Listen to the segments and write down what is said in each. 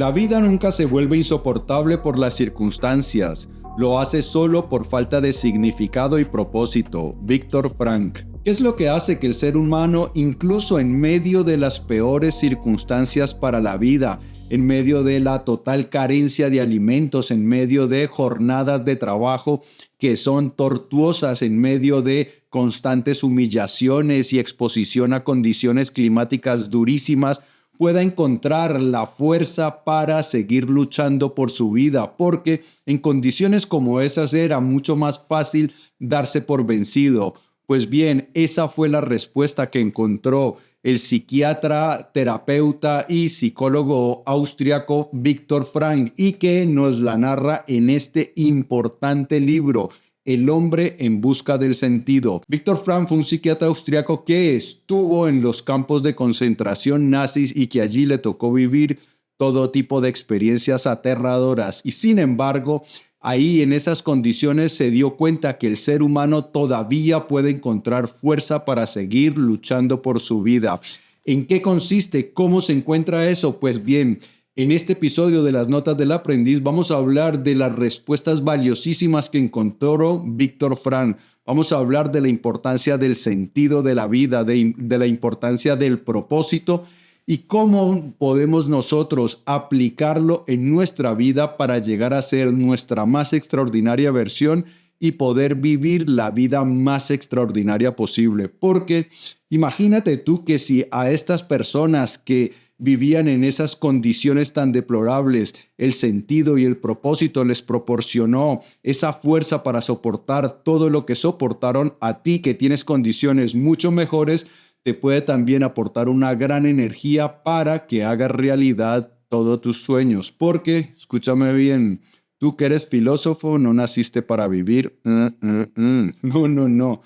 La vida nunca se vuelve insoportable por las circunstancias, lo hace solo por falta de significado y propósito. Viktor Frankl. ¿Qué es lo que hace que el ser humano, incluso en medio de las peores circunstancias para la vida, en medio de la total carencia de alimentos, en medio de jornadas de trabajo que son tortuosas, en medio de constantes humillaciones y exposición a condiciones climáticas durísimas, pueda encontrar la fuerza para seguir luchando por su vida? Porque en condiciones como esas era mucho más fácil darse por vencido. Pues bien, esa fue la respuesta que encontró el psiquiatra, terapeuta y psicólogo austriaco Viktor Frankl, y que nos la narra en este importante libro, El hombre en busca del sentido. Viktor Frankl fue un psiquiatra austriaco que estuvo en los campos de concentración nazis y que allí le tocó vivir todo tipo de experiencias aterradoras. Y sin embargo, ahí en esas condiciones se dio cuenta que el ser humano todavía puede encontrar fuerza para seguir luchando por su vida. ¿En qué consiste? ¿Cómo se encuentra eso? Pues bien, en este episodio de las Notas del Aprendiz vamos a hablar de las respuestas valiosísimas que encontró Viktor Frankl. Vamos a hablar de la importancia del sentido de la vida, de la importancia del propósito y cómo podemos nosotros aplicarlo en nuestra vida para llegar a ser nuestra más extraordinaria versión y poder vivir la vida más extraordinaria posible. Porque imagínate tú que si a estas personas que vivían en esas condiciones tan deplorables, el sentido y el propósito les proporcionó esa fuerza para soportar todo lo que soportaron, a ti que tienes condiciones mucho mejores, te puede también aportar una gran energía para que hagas realidad todos tus sueños. Porque, escúchame bien, tú que eres filósofo no naciste para vivir. No.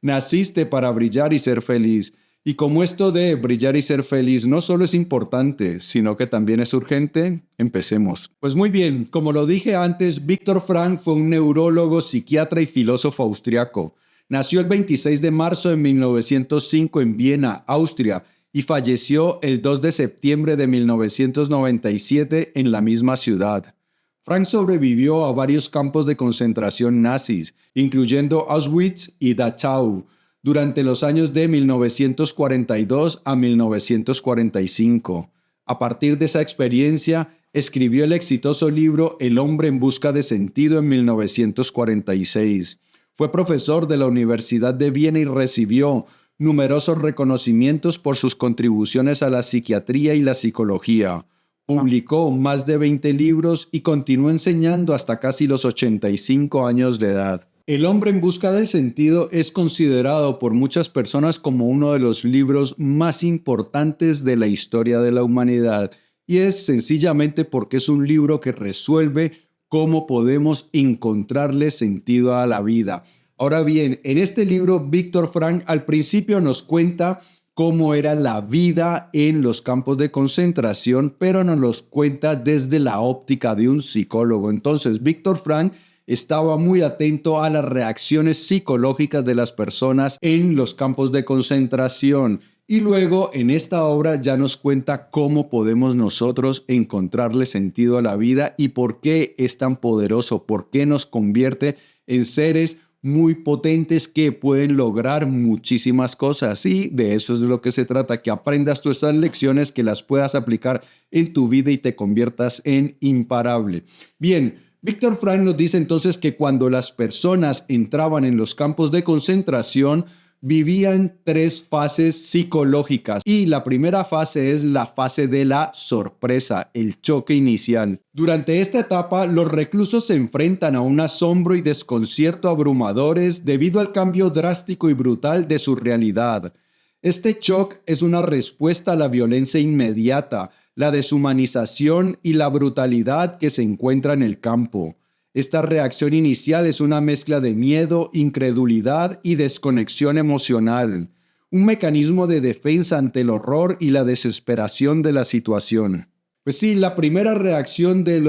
Naciste para brillar y ser feliz. Y como esto de brillar y ser feliz no solo es importante, sino que también es urgente, empecemos. Pues muy bien, como lo dije antes, Viktor Frankl fue un neurólogo, psiquiatra y filósofo austriaco. Nació el 26 de marzo de 1905 en Viena, Austria, y falleció el 2 de septiembre de 1997 en la misma ciudad. Frankl sobrevivió a varios campos de concentración nazis, incluyendo Auschwitz y Dachau, durante los años de 1942 a 1945. A partir de esa experiencia, escribió el exitoso libro El hombre en busca de sentido en 1946. Fue profesor de la Universidad de Viena y recibió numerosos reconocimientos por sus contribuciones a la psiquiatría y la psicología. Publicó más de 20 libros y continuó enseñando hasta casi los 85 años de edad. El hombre en busca del sentido es considerado por muchas personas como uno de los libros más importantes de la historia de la humanidad, y es sencillamente porque es un libro que resuelve cómo podemos encontrarle sentido a la vida. Ahora bien, en este libro, Viktor Frankl al principio nos cuenta cómo era la vida en los campos de concentración, pero nos los cuenta desde la óptica de un psicólogo. Entonces, Viktor Frankl estaba muy atento a las reacciones psicológicas de las personas en los campos de concentración. Y luego en esta obra ya nos cuenta cómo podemos nosotros encontrarle sentido a la vida y por qué es tan poderoso, por qué nos convierte en seres muy potentes que pueden lograr muchísimas cosas. Y de eso es de lo que se trata, que aprendas tú esas lecciones, que las puedas aplicar en tu vida y te conviertas en imparable. Bien, Viktor Frankl nos dice entonces que cuando las personas entraban en los campos de concentración, vivían 3 fases psicológicas, y la primera fase es la fase de la sorpresa, el choque inicial. Durante esta etapa, los reclusos se enfrentan a un asombro y desconcierto abrumadores debido al cambio drástico y brutal de su realidad. Este shock es una respuesta a la violencia inmediata, la deshumanización y la brutalidad que se encuentra en el campo. Esta reacción inicial es una mezcla de miedo, incredulidad y desconexión emocional, un mecanismo de defensa ante el horror y la desesperación de la situación. Pues sí, la primera reacción de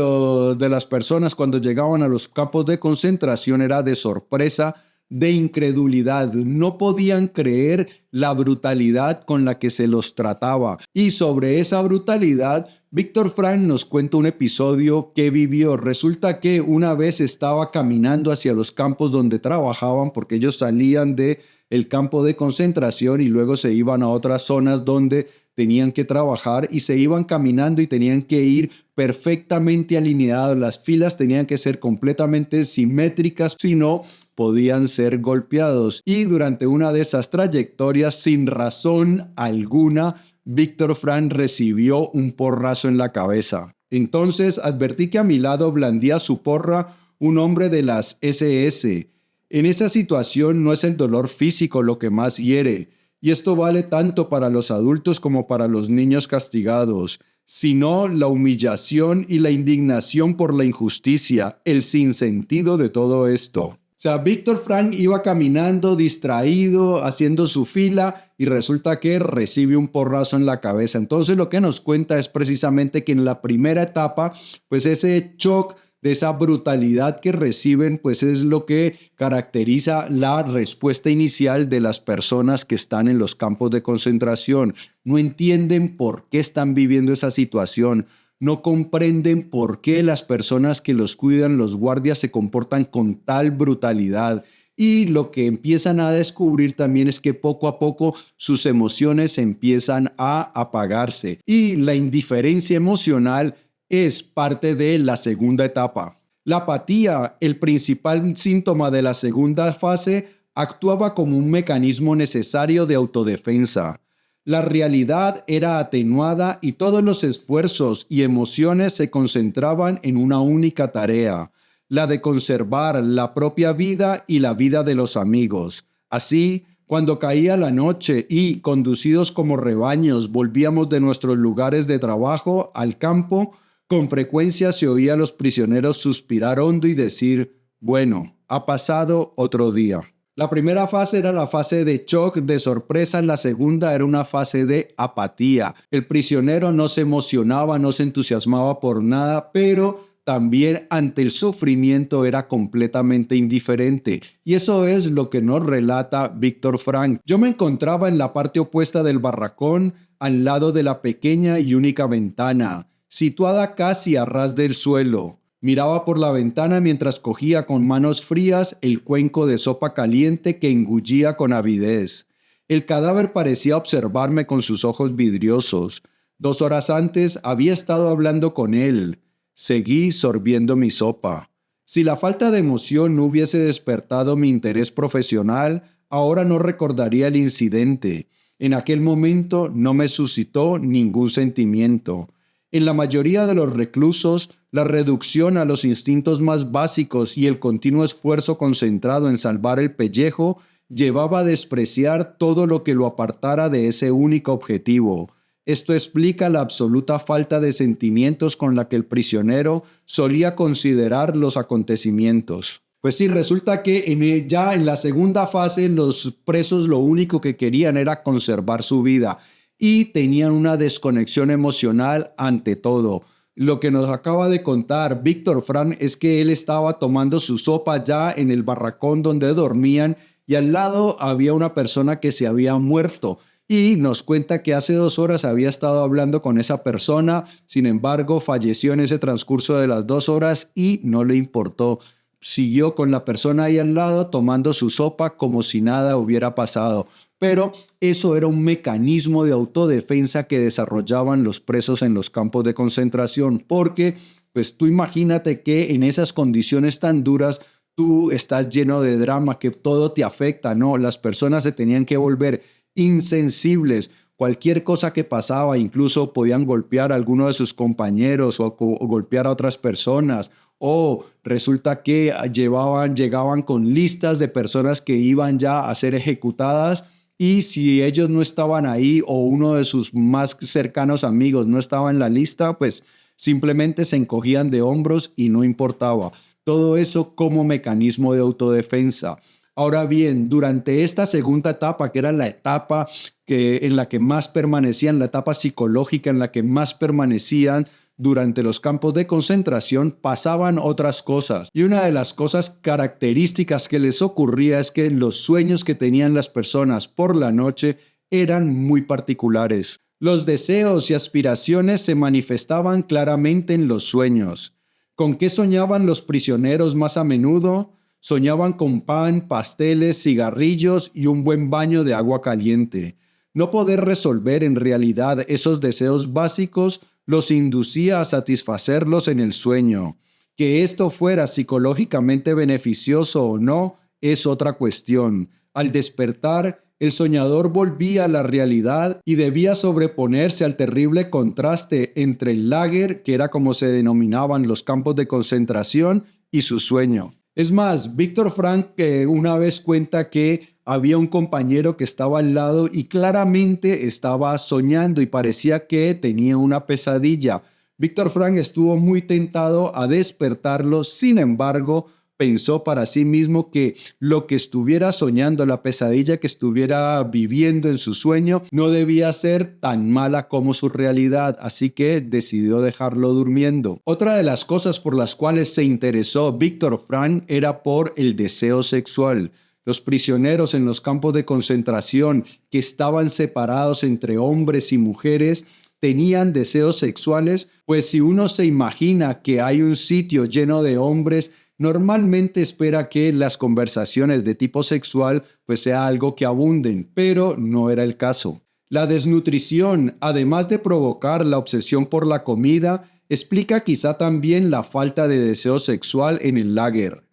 las personas cuando llegaban a los campos de concentración era de sorpresa, de incredulidad. No podían creer la brutalidad con la que se los trataba. Y sobre esa brutalidad Víctor Frank nos cuenta un episodio que vivió. Resulta que una vez estaba caminando hacia los campos donde trabajaban, porque ellos salían de el campo de concentración y luego se iban a otras zonas donde tenían que trabajar y se iban caminando y tenían que ir perfectamente alineados. Las filas tenían que ser completamente simétricas, si no podían ser golpeados. Y durante una de esas trayectorias, sin razón alguna, Víctor Frank recibió un porrazo en la cabeza. Entonces advertí que a mi lado blandía su porra un hombre de las SS. En esa situación no es el dolor físico lo que más hiere, y esto vale tanto para los adultos como para los niños castigados, sino la humillación y la indignación por la injusticia, el sinsentido de todo esto. O sea, Víctor Frank iba caminando distraído, haciendo su fila y resulta que recibe un porrazo en la cabeza. Entonces lo que nos cuenta es precisamente que en la primera etapa, pues ese shock de esa brutalidad que reciben, pues es lo que caracteriza la respuesta inicial de las personas que están en los campos de concentración. No entienden por qué están viviendo esa situación. No comprenden por qué las personas que los cuidan, los guardias, se comportan con tal brutalidad. Y lo que empiezan a descubrir también es que poco a poco sus emociones empiezan a apagarse. Y la indiferencia emocional es parte de la segunda etapa. La apatía, el principal síntoma de la segunda fase, actuaba como un mecanismo necesario de autodefensa. La realidad era atenuada y todos los esfuerzos y emociones se concentraban en una única tarea, la de conservar la propia vida y la vida de los amigos. Así, cuando caía la noche y, conducidos como rebaños, volvíamos de nuestros lugares de trabajo al campo, con frecuencia se oía a los prisioneros suspirar hondo y decir, bueno, ha pasado otro día. La primera fase era la fase de shock, de sorpresa. La segunda era una fase de apatía. El prisionero no se emocionaba, no se entusiasmaba por nada, pero también ante el sufrimiento era completamente indiferente. Y eso es lo que nos relata Víctor Frank. Yo me encontraba en la parte opuesta del barracón, al lado de la pequeña y única ventana, situada casi a ras del suelo. Miraba por la ventana mientras cogía con manos frías el cuenco de sopa caliente que engullía con avidez. El cadáver parecía observarme con sus ojos vidriosos. 2 horas antes había estado hablando con él. Seguí sorbiendo mi sopa. Si la falta de emoción no hubiese despertado mi interés profesional, ahora no recordaría el incidente. En aquel momento no me suscitó ningún sentimiento. En la mayoría de los reclusos, la reducción a los instintos más básicos y el continuo esfuerzo concentrado en salvar el pellejo llevaba a despreciar todo lo que lo apartara de ese único objetivo. Esto explica la absoluta falta de sentimientos con la que el prisionero solía considerar los acontecimientos. Pues sí, resulta que ya en la segunda fase los presos lo único que querían era conservar su vida y tenían una desconexión emocional ante todo. Lo que nos acaba de contar Víctor Frank es que él estaba tomando su sopa ya en el barracón donde dormían y al lado había una persona que se había muerto. Y nos cuenta que hace 2 horas había estado hablando con esa persona, sin embargo falleció en ese transcurso de las 2 horas y no le importó. Siguió con la persona ahí al lado tomando su sopa como si nada hubiera pasado. Pero eso era un mecanismo de autodefensa que desarrollaban los presos en los campos de concentración, porque pues tú imagínate que en esas condiciones tan duras tú estás lleno de drama, que todo te afecta, ¿no? Las personas se tenían que volver insensibles. Cualquier cosa que pasaba, incluso podían golpear a alguno de sus compañeros o golpear a otras personas. O resulta que llegaban con listas de personas que iban ya a ser ejecutadas y si ellos no estaban ahí o uno de sus más cercanos amigos no estaba en la lista, pues simplemente se encogían de hombros y no importaba. Todo eso como mecanismo de autodefensa. Ahora bien, durante esta segunda etapa, que era la etapa en la que más permanecían, la etapa psicológica en la que más permanecían durante los campos de concentración, pasaban otras cosas. Y una de las cosas características que les ocurría es que los sueños que tenían las personas por la noche eran muy particulares. Los deseos y aspiraciones se manifestaban claramente en los sueños. ¿Con qué soñaban los prisioneros más a menudo? Soñaban con pan, pasteles, cigarrillos y un buen baño de agua caliente. No poder resolver en realidad esos deseos básicos los inducía a satisfacerlos en el sueño. Que esto fuera psicológicamente beneficioso o no es otra cuestión. Al despertar, el soñador volvía a la realidad y debía sobreponerse al terrible contraste entre el lager, que era como se denominaban los campos de concentración, y su sueño. Es más, Víctor Frank una vez cuenta que había un compañero que estaba al lado y claramente estaba soñando y parecía que tenía una pesadilla. Víctor Frank estuvo muy tentado a despertarlo, sin embargo, pensó para sí mismo que lo que estuviera soñando, la pesadilla que estuviera viviendo en su sueño, no debía ser tan mala como su realidad, así que decidió dejarlo durmiendo. Otra de las cosas por las cuales se interesó Víctor Frank era por el deseo sexual. Los prisioneros en los campos de concentración, que estaban separados entre hombres y mujeres, tenían deseos sexuales, pues si uno se imagina que hay un sitio lleno de hombres, normalmente espera que las conversaciones de tipo sexual pues sea algo que abunden, pero no era el caso. La desnutrición, además de provocar la obsesión por la comida, explica quizá también la falta de deseo sexual en el lager.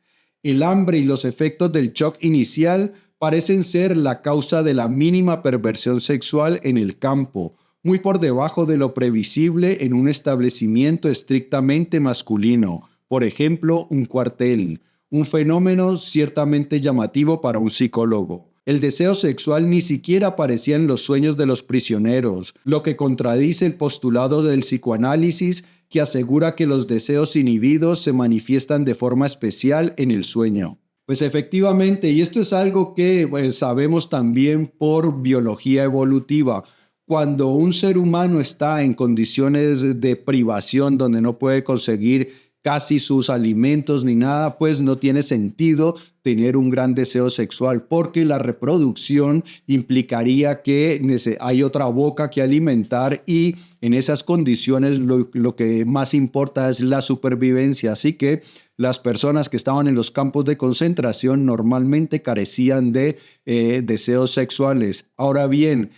El hambre y los efectos del shock inicial parecen ser la causa de la mínima perversión sexual en el campo, muy por debajo de lo previsible en un establecimiento estrictamente masculino, por ejemplo, un cuartel, un fenómeno ciertamente llamativo para un psicólogo. El deseo sexual ni siquiera aparecía en los sueños de los prisioneros, lo que contradice el postulado del psicoanálisis que asegura que los deseos inhibidos se manifiestan de forma especial en el sueño. Pues efectivamente, y esto es algo que sabemos también por biología evolutiva. Cuando un ser humano está en condiciones de privación donde no puede conseguir casi sus alimentos ni nada, pues no tiene sentido tener un gran deseo sexual porque la reproducción implicaría que hay otra boca que alimentar y en esas condiciones lo que más importa es la supervivencia. Así que las personas que estaban en los campos de concentración normalmente carecían de deseos sexuales. Ahora bien,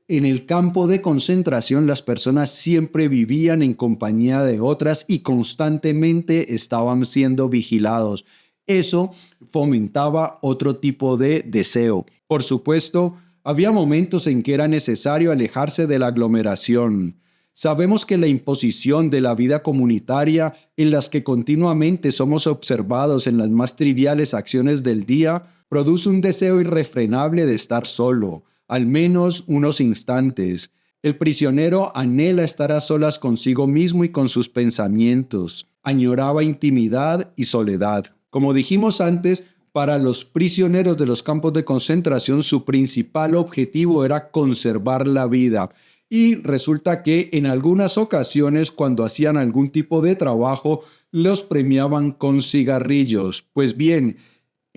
en el campo de concentración las personas siempre vivían en compañía de otras y constantemente estaban siendo vigilados. Eso fomentaba otro tipo de deseo. Por supuesto, había momentos en que era necesario alejarse de la aglomeración. Sabemos que la imposición de la vida comunitaria, en las que continuamente somos observados en las más triviales acciones del día, produce un deseo irrefrenable de estar solo, al menos unos instantes. El prisionero anhela estar a solas consigo mismo y con sus pensamientos. Añoraba intimidad y soledad. Como dijimos antes, para los prisioneros de los campos de concentración su principal objetivo era conservar la vida. Y resulta que en algunas ocasiones, cuando hacían algún tipo de trabajo, los premiaban con cigarrillos. Pues bien,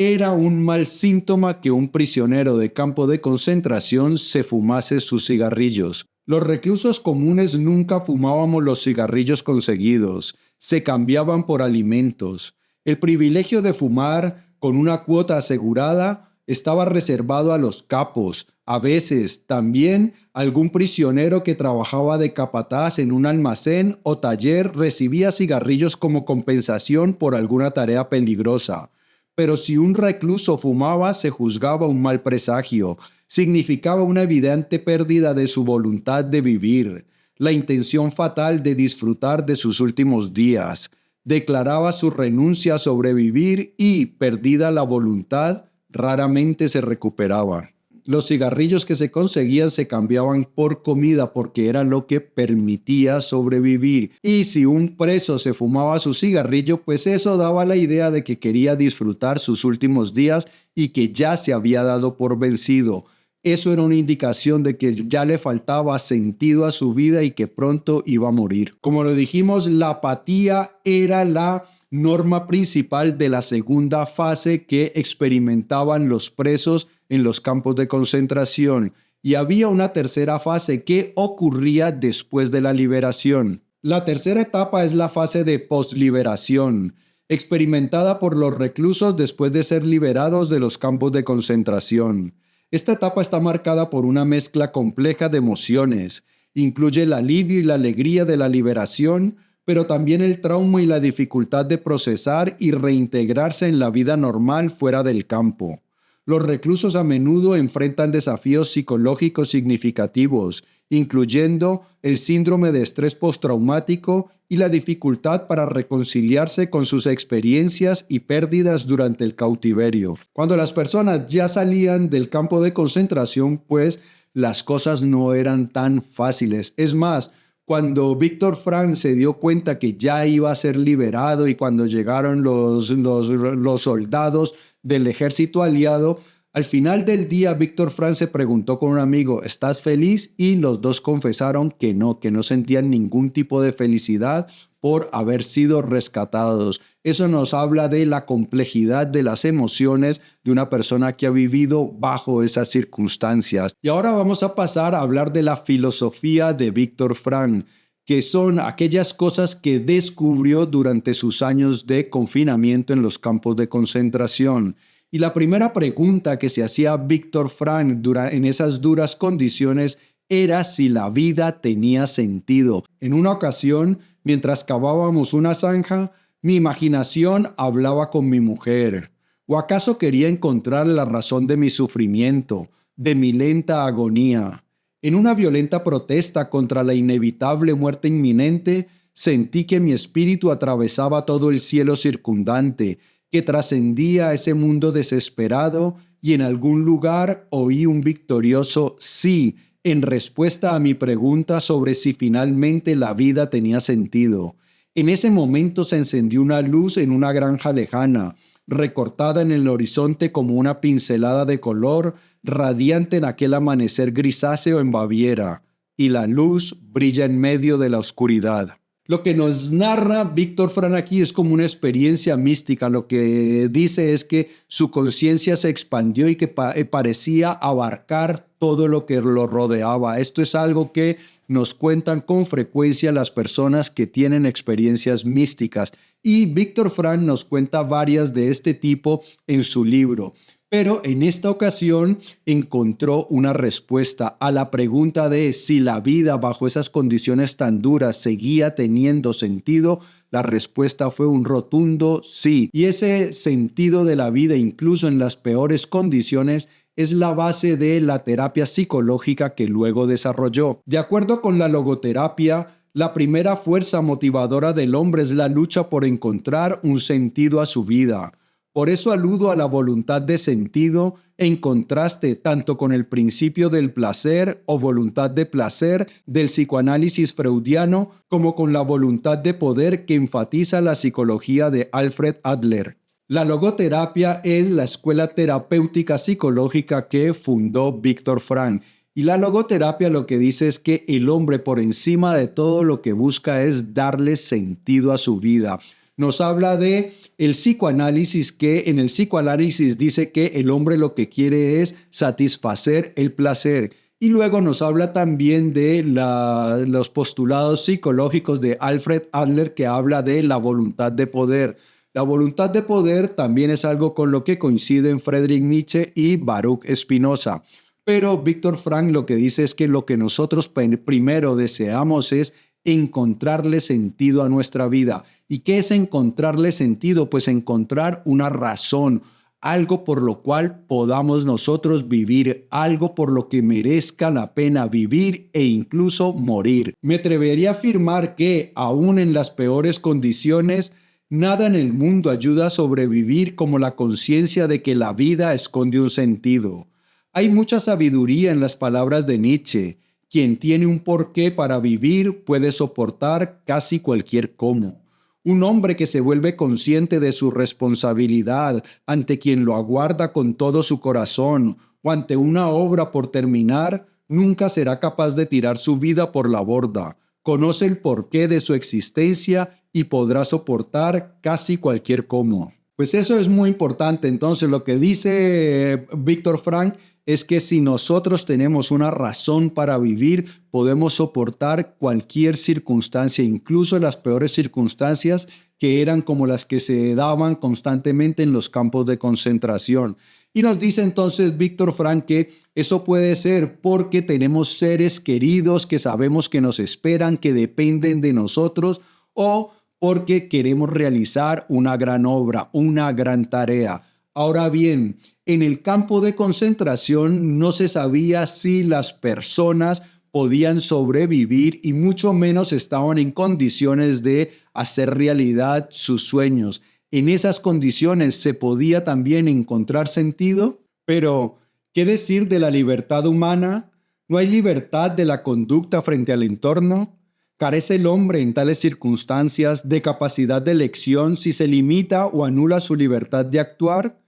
era un mal síntoma que un prisionero de campo de concentración se fumase sus cigarrillos. Los reclusos comunes nunca fumábamos los cigarrillos conseguidos, se cambiaban por alimentos. El privilegio de fumar con una cuota asegurada estaba reservado a los capos. A veces también algún prisionero que trabajaba de capataz en un almacén o taller recibía cigarrillos como compensación por alguna tarea peligrosa. Pero si un recluso fumaba, se juzgaba un mal presagio. Significaba una evidente pérdida de su voluntad de vivir, la intención fatal de disfrutar de sus últimos días. Declaraba su renuncia a sobrevivir y, perdida la voluntad, raramente se recuperaba. Los cigarrillos que se conseguían se cambiaban por comida porque era lo que permitía sobrevivir. Y si un preso se fumaba su cigarrillo, pues eso daba la idea de que quería disfrutar sus últimos días y que ya se había dado por vencido. Eso era una indicación de que ya le faltaba sentido a su vida y que pronto iba a morir. Como lo dijimos, la apatía era la norma principal de la segunda fase que experimentaban los presos en los campos de concentración. y había una tercera fase que ocurría después de la liberación. La tercera etapa es la fase de posliberación, experimentada por los reclusos después de ser liberados de los campos de concentración. Esta etapa está marcada por una mezcla compleja de emociones. Incluye el alivio y la alegría de la liberación, pero también el trauma y la dificultad de procesar y reintegrarse en la vida normal fuera del campo. Los reclusos a menudo enfrentan desafíos psicológicos significativos, incluyendo el síndrome de estrés postraumático y la dificultad para reconciliarse con sus experiencias y pérdidas durante el cautiverio. Cuando las personas ya salían del campo de concentración, pues las cosas no eran tan fáciles. Es más, cuando Víctor Frank se dio cuenta que ya iba a ser liberado y cuando llegaron los soldados del ejército aliado, al final del día Víctor Frank se preguntó con un amigo, ¿estás feliz? Y los dos confesaron que no sentían ningún tipo de felicidad por haber sido rescatados. Eso nos habla de la complejidad de las emociones de una persona que ha vivido bajo esas circunstancias. Y ahora vamos a pasar a hablar de la filosofía de Víctor Frank, que son aquellas cosas que descubrió durante sus años de confinamiento en los campos de concentración. Y la primera pregunta que se hacía Víctor Frank en esas duras condiciones era si la vida tenía sentido. En una ocasión, mientras cavábamos una zanja, mi imaginación hablaba con mi mujer. ¿O acaso quería encontrar la razón de mi sufrimiento, de mi lenta agonía? En una violenta protesta contra la inevitable muerte inminente, sentí que mi espíritu atravesaba todo el cielo circundante, que trascendía ese mundo desesperado, y en algún lugar oí un victorioso sí en respuesta a mi pregunta sobre si finalmente la vida tenía sentido. En ese momento se encendió una luz en una granja lejana, recortada en el horizonte como una pincelada de color, radiante en aquel amanecer grisáceo en Baviera, y la luz brilla en medio de la oscuridad. Lo que nos narra Víctor Frank aquí es como una experiencia mística. Lo que dice es que su conciencia se expandió y que parecía abarcar todo lo que lo rodeaba. Esto es algo que nos cuentan con frecuencia las personas que tienen experiencias místicas. Y Víctor Frank nos cuenta varias de este tipo en su libro. Pero en esta ocasión encontró una respuesta a la pregunta de si la vida bajo esas condiciones tan duras seguía teniendo sentido. La respuesta fue un rotundo sí. Y ese sentido de la vida, incluso en las peores condiciones, es la base de la terapia psicológica que luego desarrolló. De acuerdo con la logoterapia, la primera fuerza motivadora del hombre es la lucha por encontrar un sentido a su vida. Por eso aludo a la voluntad de sentido en contraste tanto con el principio del placer o voluntad de placer del psicoanálisis freudiano como con la voluntad de poder que enfatiza la psicología de Alfred Adler. La logoterapia es la escuela terapéutica psicológica que fundó Víctor Frank. Y la logoterapia lo que dice es que el hombre por encima de todo lo que busca es darle sentido a su vida. Nos habla de el psicoanálisis, que en el psicoanálisis dice que el hombre lo que quiere es satisfacer el placer. Y luego nos habla también de los postulados psicológicos de Alfred Adler, que habla de la voluntad de poder. La voluntad de poder también es algo con lo que coinciden Friedrich Nietzsche y Baruch Spinoza. Pero Víctor Frank lo que dice es que lo que nosotros primero deseamos es encontrarle sentido a nuestra vida. ¿Y qué es encontrarle sentido? Pues encontrar una razón, algo por lo cual podamos nosotros vivir, algo por lo que merezca la pena vivir e incluso morir. Me atrevería a afirmar que, aún en las peores condiciones, nada en el mundo ayuda a sobrevivir como la conciencia de que la vida esconde un sentido. Hay mucha sabiduría en las palabras de Nietzsche. Quien tiene un porqué para vivir puede soportar casi cualquier cómo. Un hombre que se vuelve consciente de su responsabilidad ante quien lo aguarda con todo su corazón o ante una obra por terminar, nunca será capaz de tirar su vida por la borda. Conoce el porqué de su existencia y podrá soportar casi cualquier cómo. Pues eso es muy importante. Entonces, lo que dice Víctor Frank es que si nosotros tenemos una razón para vivir, podemos soportar cualquier circunstancia, incluso las peores circunstancias que eran como las que se daban constantemente en los campos de concentración. Y nos dice entonces Víctor Frank que eso puede ser porque tenemos seres queridos que sabemos que nos esperan, que dependen de nosotros, o porque queremos realizar una gran obra, una gran tarea. Ahora bien, en el campo de concentración no se sabía si las personas podían sobrevivir y mucho menos estaban en condiciones de hacer realidad sus sueños. En esas condiciones se podía también encontrar sentido, pero ¿qué decir de la libertad humana? ¿No hay libertad de la conducta frente al entorno? ¿Carece el hombre en tales circunstancias de capacidad de elección si se limita o anula su libertad de actuar?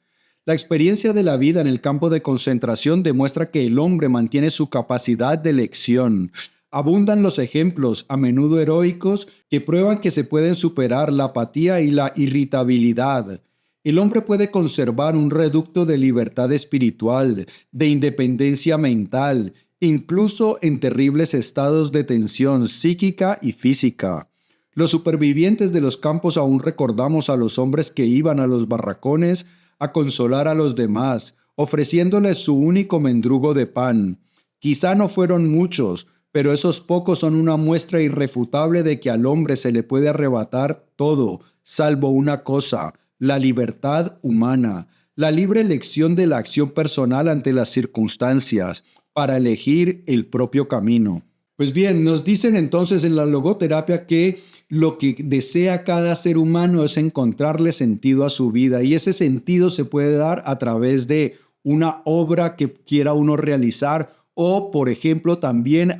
La experiencia de la vida en el campo de concentración demuestra que el hombre mantiene su capacidad de elección. Abundan los ejemplos, a menudo heroicos, que prueban que se pueden superar la apatía y la irritabilidad. El hombre puede conservar un reducto de libertad espiritual, de independencia mental, incluso en terribles estados de tensión psíquica y física. Los supervivientes de los campos aún recordamos a los hombres que iban a los barracones a consolar a los demás, ofreciéndoles su único mendrugo de pan. Quizá no fueron muchos, pero esos pocos son una muestra irrefutable de que al hombre se le puede arrebatar todo, salvo una cosa: la libertad humana, la libre elección de la acción personal ante las circunstancias, para elegir el propio camino. Pues bien, nos dicen entonces en la logoterapia que lo que desea cada ser humano es encontrarle sentido a su vida, y ese sentido se puede dar a través de una obra que quiera uno realizar, o por ejemplo también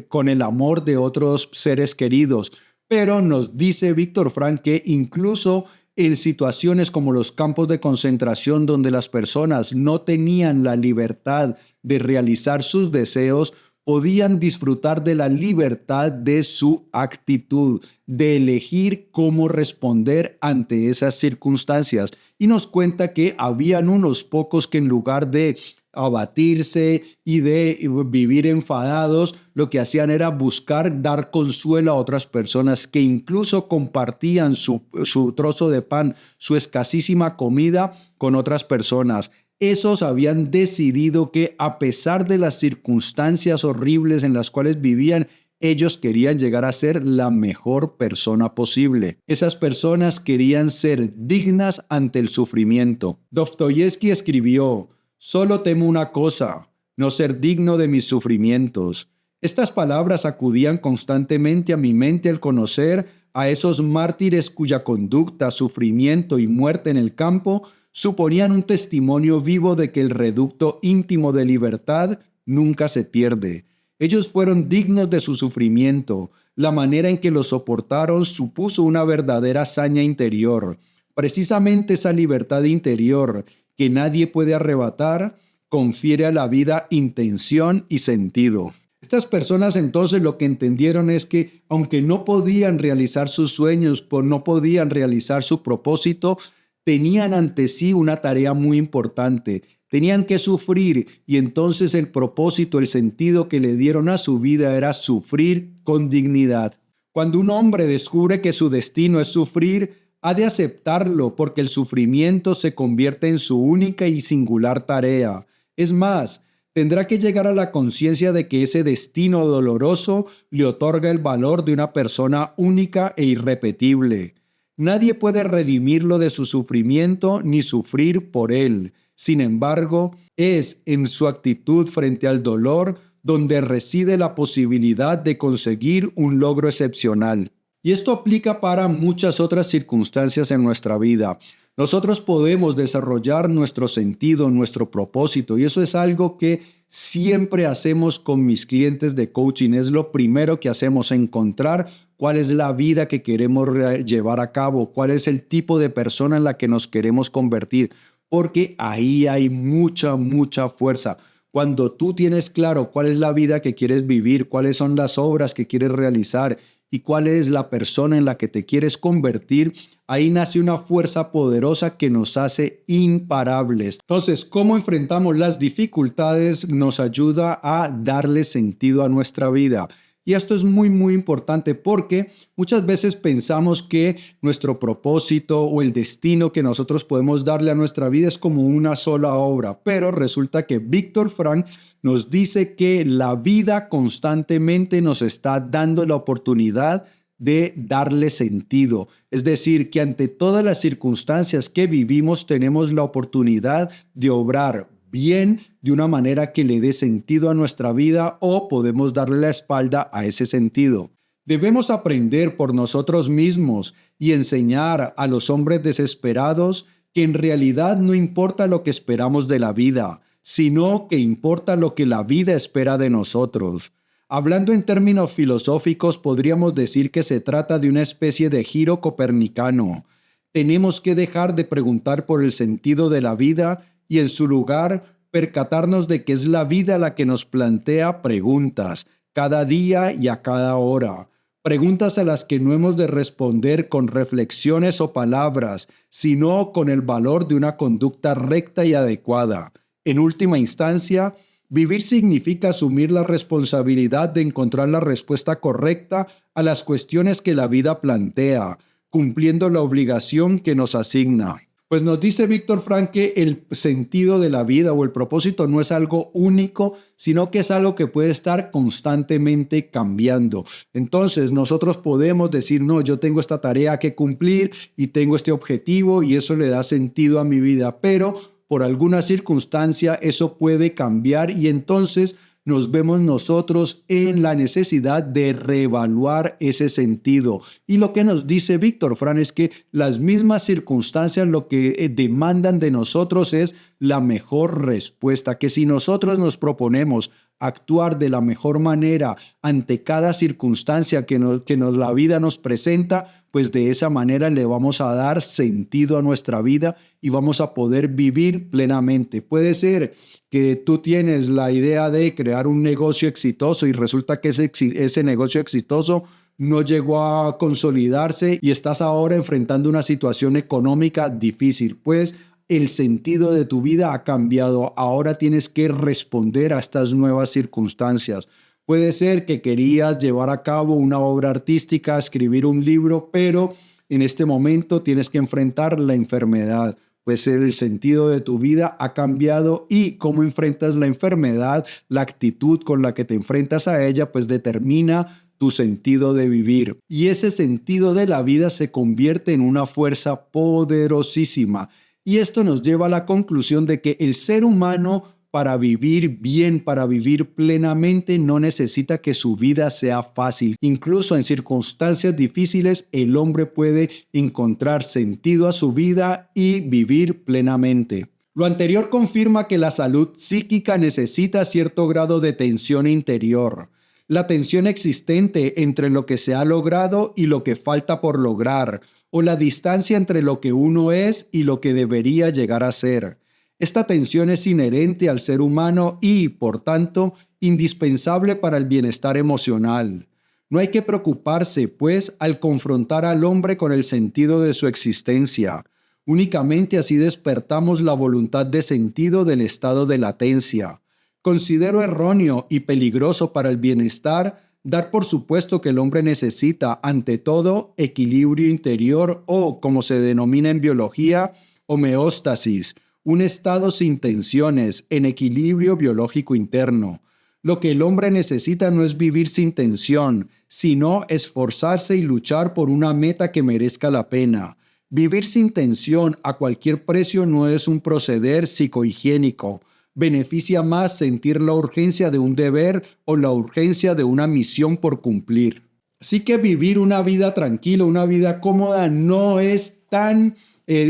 con el amor de otros seres queridos. Pero nos dice Víctor Frank que incluso en situaciones como los campos de concentración, donde las personas no tenían la libertad de realizar sus deseos, podían disfrutar de la libertad de su actitud, de elegir cómo responder ante esas circunstancias. Y nos cuenta que habían unos pocos que en lugar de abatirse y de vivir enfadados, lo que hacían era buscar dar consuelo a otras personas que incluso compartían su trozo de pan, su escasísima comida con otras personas. Esos habían decidido que a pesar de las circunstancias horribles en las cuales vivían, ellos querían llegar a ser la mejor persona posible. Esas personas querían ser dignas ante el sufrimiento. Dostoyevsky escribió: «Solo temo una cosa, no ser digno de mis sufrimientos». Estas palabras acudían constantemente a mi mente al conocer a esos mártires cuya conducta, sufrimiento y muerte en el campo suponían un testimonio vivo de que el reducto íntimo de libertad nunca se pierde. Ellos fueron dignos de su sufrimiento. La manera en que lo soportaron supuso una verdadera hazaña interior. Precisamente esa libertad interior que nadie puede arrebatar confiere a la vida intención y sentido. Estas personas entonces lo que entendieron es que aunque no podían realizar sus sueños, no podían realizar su propósito, tenían ante sí una tarea muy importante. Tenían que sufrir, y entonces el propósito, el sentido que le dieron a su vida era sufrir con dignidad. Cuando un hombre descubre que su destino es sufrir, ha de aceptarlo, porque el sufrimiento se convierte en su única y singular tarea. Es más, tendrá que llegar a la conciencia de que ese destino doloroso le otorga el valor de una persona única e irrepetible. Nadie puede redimirlo de su sufrimiento ni sufrir por él. Sin embargo, es en su actitud frente al dolor donde reside la posibilidad de conseguir un logro excepcional. Y esto aplica para muchas otras circunstancias en nuestra vida. Nosotros podemos desarrollar nuestro sentido, nuestro propósito, y eso es algo que siempre hacemos con mis clientes de coaching. Es lo primero que hacemos: encontrar cuál es la vida que queremos llevar a cabo, cuál es el tipo de persona en la que nos queremos convertir, porque ahí hay mucha fuerza. Cuando tú tienes claro cuál es la vida que quieres vivir, cuáles son las obras que quieres realizar y cuál es la persona en la que te quieres convertir, ahí nace una fuerza poderosa que nos hace imparables. Entonces, cómo enfrentamos las dificultades nos ayuda a darle sentido a nuestra vida. Y esto es muy, muy importante porque muchas veces pensamos que nuestro propósito o el destino que nosotros podemos darle a nuestra vida es como una sola obra, pero resulta que Viktor Frankl nos dice que la vida constantemente nos está dando la oportunidad de darle sentido. Es decir, que ante todas las circunstancias que vivimos tenemos la oportunidad de obrar bien de una manera que le dé sentido a nuestra vida o podemos darle la espalda a ese sentido. Debemos aprender por nosotros mismos y enseñar a los hombres desesperados que en realidad no importa lo que esperamos de la vida, sino que importa lo que la vida espera de nosotros. Hablando en términos filosóficos, podríamos decir que se trata de una especie de giro copernicano. Tenemos que dejar de preguntar por el sentido de la vida y en su lugar percatarnos de que es la vida la que nos plantea preguntas, cada día y a cada hora. Preguntas a las que no hemos de responder con reflexiones o palabras, sino con el valor de una conducta recta y adecuada. En última instancia, vivir significa asumir la responsabilidad de encontrar la respuesta correcta a las cuestiones que la vida plantea, cumpliendo la obligación que nos asigna. Pues nos dice Viktor Frankl que el sentido de la vida o el propósito no es algo único, sino que es algo que puede estar constantemente cambiando. Entonces nosotros podemos decir, no, yo tengo esta tarea que cumplir y tengo este objetivo y eso le da sentido a mi vida, pero por alguna circunstancia eso puede cambiar y entonces nos vemos nosotros en la necesidad de reevaluar ese sentido. Y lo que nos dice Viktor Frankl es que las mismas circunstancias lo que demandan de nosotros es la mejor respuesta, que si nosotros nos proponemos actuar de la mejor manera ante cada circunstancia que la vida nos presenta, pues de esa manera le vamos a dar sentido a nuestra vida y vamos a poder vivir plenamente. Puede ser que tú tienes la idea de crear un negocio exitoso y resulta que ese negocio exitoso no llegó a consolidarse y estás ahora enfrentando una situación económica difícil. Pues el sentido de tu vida ha cambiado. Ahora tienes que responder a estas nuevas circunstancias. Puede ser que querías llevar a cabo una obra artística, escribir un libro, pero en este momento tienes que enfrentar la enfermedad. Pues el sentido de tu vida ha cambiado y cómo enfrentas la enfermedad, la actitud con la que te enfrentas a ella, pues determina tu sentido de vivir. Y ese sentido de la vida se convierte en una fuerza poderosísima. Y esto nos lleva a la conclusión de que el ser humano, para vivir bien, para vivir plenamente, no necesita que su vida sea fácil. Incluso en circunstancias difíciles, el hombre puede encontrar sentido a su vida y vivir plenamente. Lo anterior confirma que la salud psíquica necesita cierto grado de tensión interior. La tensión existente entre lo que se ha logrado y lo que falta por lograr, o la distancia entre lo que uno es y lo que debería llegar a ser. Esta tensión es inherente al ser humano y, por tanto, indispensable para el bienestar emocional. No hay que preocuparse, pues, al confrontar al hombre con el sentido de su existencia. Únicamente así despertamos la voluntad de sentido del estado de latencia. Considero erróneo y peligroso para el bienestar dar por supuesto que el hombre necesita, ante todo, equilibrio interior o, como se denomina en biología, homeostasis, un estado sin tensiones, en equilibrio biológico interno. Lo que el hombre necesita no es vivir sin tensión, sino esforzarse y luchar por una meta que merezca la pena. Vivir sin tensión a cualquier precio no es un proceder psicohigiénico. Beneficia más sentir la urgencia de un deber o la urgencia de una misión por cumplir. Así que vivir una vida tranquila, una vida cómoda, no es tan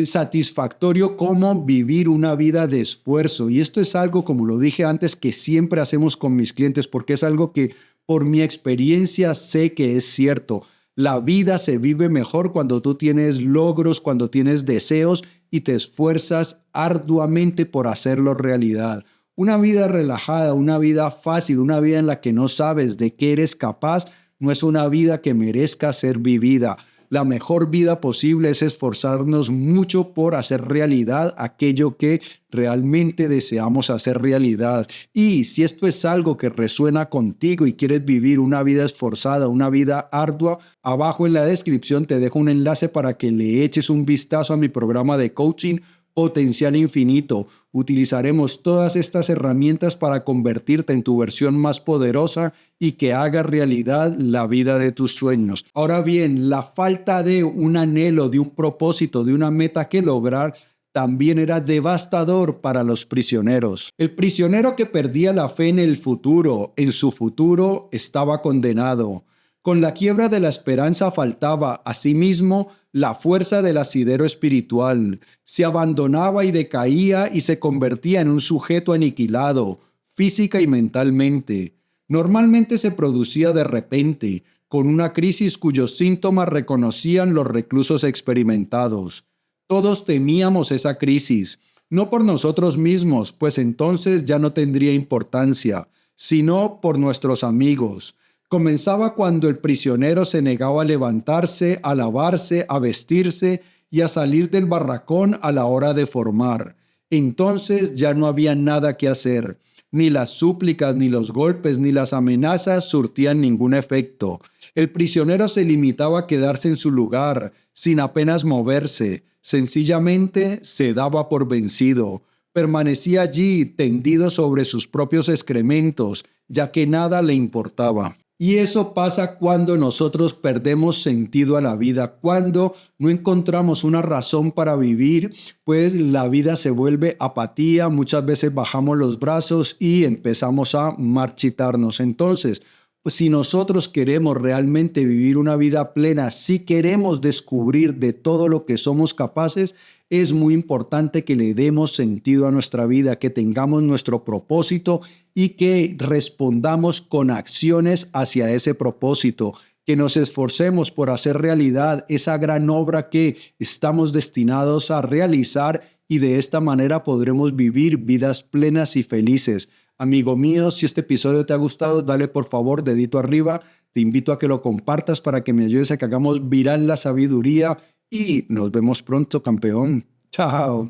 satisfactorio como vivir una vida de esfuerzo. Y esto es algo, como lo dije antes, que siempre hacemos con mis clientes porque es algo que por mi experiencia sé que es cierto. La vida se vive mejor cuando tú tienes logros, cuando tienes deseos y te esfuerzas arduamente por hacerlo realidad. Una vida relajada, una vida fácil, una vida en la que no sabes de qué eres capaz, no es una vida que merezca ser vivida. La mejor vida posible es esforzarnos mucho por hacer realidad aquello que realmente deseamos hacer realidad. Y si esto es algo que resuena contigo y quieres vivir una vida esforzada, una vida ardua, abajo en la descripción te dejo un enlace para que le eches un vistazo a mi programa de coaching Potencial Infinito. Utilizaremos todas estas herramientas para convertirte en tu versión más poderosa y que haga realidad la vida de tus sueños. Ahora bien, la falta de un anhelo, de un propósito, de una meta que lograr, también era devastador para los prisioneros. El prisionero que perdía la fe en el futuro, en su futuro, estaba condenado. Con la quiebra de la esperanza faltaba, asimismo, la fuerza del asidero espiritual. Se abandonaba y decaía y se convertía en un sujeto aniquilado, física y mentalmente. Normalmente se producía de repente, con una crisis cuyos síntomas reconocían los reclusos experimentados. Todos temíamos esa crisis, no por nosotros mismos, pues entonces ya no tendría importancia, sino por nuestros amigos. Comenzaba cuando el prisionero se negaba a levantarse, a lavarse, a vestirse y a salir del barracón a la hora de formar. Entonces ya no había nada que hacer. Ni las súplicas, ni los golpes, ni las amenazas surtían ningún efecto. El prisionero se limitaba a quedarse en su lugar, sin apenas moverse. Sencillamente se daba por vencido. Permanecía allí, tendido sobre sus propios excrementos, ya que nada le importaba. Y eso pasa cuando nosotros perdemos sentido a la vida, cuando no encontramos una razón para vivir, pues la vida se vuelve apatía, muchas veces bajamos los brazos y empezamos a marchitarnos. Entonces, pues si nosotros queremos realmente vivir una vida plena, si queremos descubrir de todo lo que somos capaces, es muy importante que le demos sentido a nuestra vida, que tengamos nuestro propósito y que respondamos con acciones hacia ese propósito, que nos esforcemos por hacer realidad esa gran obra que estamos destinados a realizar y de esta manera podremos vivir vidas plenas y felices. Amigo mío, si este episodio te ha gustado, dale por favor dedito arriba. Te invito a que lo compartas para que me ayudes a que hagamos viral la sabiduría y nos vemos pronto, campeón. Chao.